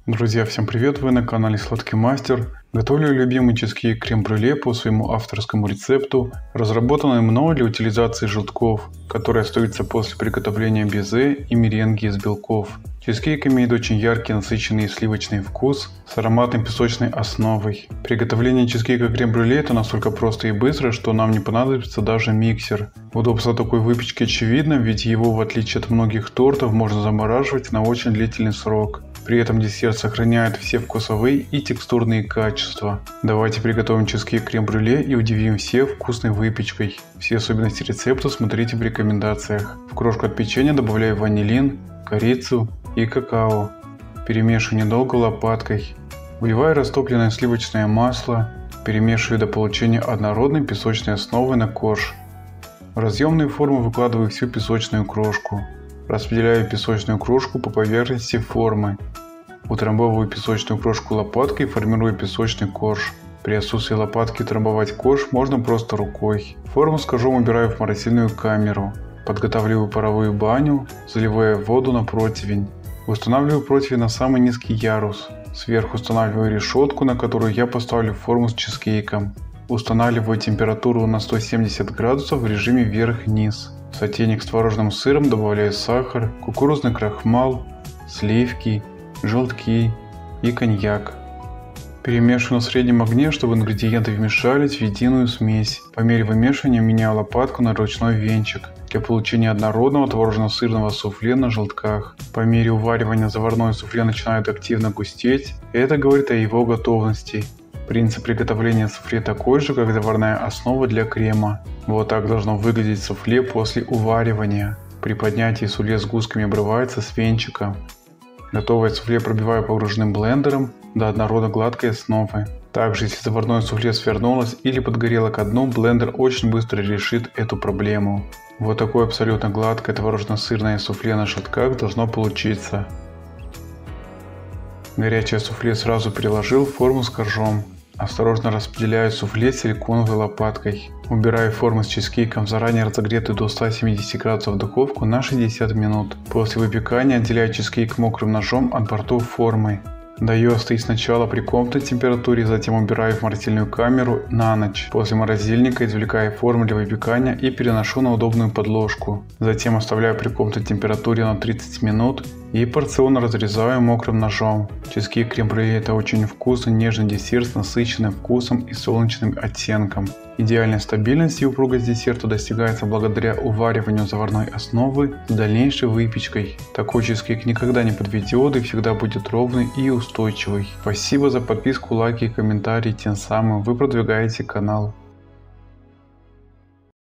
Друзья, всем привет! Вы на канале Сладкий Мастер. Готовлю любимый чизкейк крем-брюле по своему авторскому рецепту, разработанный мной для утилизации желтков, которые остаются после приготовления безе и меренги из белков. Чизкейк имеет очень яркий, насыщенный сливочный вкус с ароматной песочной основой. Приготовление чизкейка крем-брюле это настолько просто и быстро, что нам не понадобится даже миксер. Удобство такой выпечки очевидно, ведь его, в отличие от многих тортов, можно замораживать на очень длительный срок. При этом десерт сохраняет все вкусовые и текстурные качества. Давайте приготовим чизкейк крем-брюле и удивим всех вкусной выпечкой. Все особенности рецепта смотрите в рекомендациях. В крошку от печенья добавляю ванилин, корицу и какао. Перемешиваю недолго лопаткой. Вливаю растопленное сливочное масло. Перемешиваю до получения однородной песочной основы на корж. В разъемную форму выкладываю всю песочную крошку. Распределяю песочную крошку по поверхности формы. Утрамбовываю песочную крошку лопаткой и формирую песочный корж. При отсутствии лопатки трамбовать корж можно просто рукой. Форму с коржом убираю в морозильную камеру. Подготавливаю паровую баню, заливая воду на противень. Устанавливаю противень на самый низкий ярус. Сверху устанавливаю решетку, на которую я поставлю форму с чизкейком. Устанавливаю температуру на 170 градусов в режиме вверх-вниз. В сотейник с творожным сыром добавляю сахар, кукурузный крахмал, сливки, желтки и коньяк. Перемешиваю на среднем огне, чтобы ингредиенты вмешались в единую смесь. По мере вымешивания меняю лопатку на ручной венчик для получения однородного творожно-сырного суфле на желтках. По мере уваривания заварное суфле начинает активно густеть, и это говорит о его готовности. Принцип приготовления суфле такой же, как заварная основа для крема. Вот так должно выглядеть суфле после уваривания. При поднятии суфле с густками обрывается с венчика. Готовое суфле пробиваю погруженным блендером до однородно гладкой основы. Также, если заварное суфле свернулось или подгорело ко дну, блендер очень быстро решит эту проблему. Вот такое абсолютно гладкое творожно-сырное суфле на желтках должно получиться. Горячее суфле сразу переложил в форму с коржом. Осторожно распределяю суфле силиконовой лопаткой. Убираю форму с чизкейком в заранее разогретую до 170 градусов духовку на 60 минут. После выпекания отделяю чизкейк мокрым ножом от бортов формы. Даю остыть сначала при комнатной температуре, затем убираю в морозильную камеру на ночь. После морозильника извлекаю форму для выпекания и переношу на удобную подложку. Затем оставляю при комнатной температуре на 30 минут и порционно разрезаю мокрым ножом. Чизкейк крем-брюле это очень вкусный нежный десерт с насыщенным вкусом и солнечным оттенком. Идеальная стабильность и упругость десерта достигается благодаря увариванию заварной основы с дальнейшей выпечкой. Такой чизкейк никогда не подведет и всегда будет ровный и устойчивый. Спасибо за подписку, лайки и комментарии, тем самым вы продвигаете канал.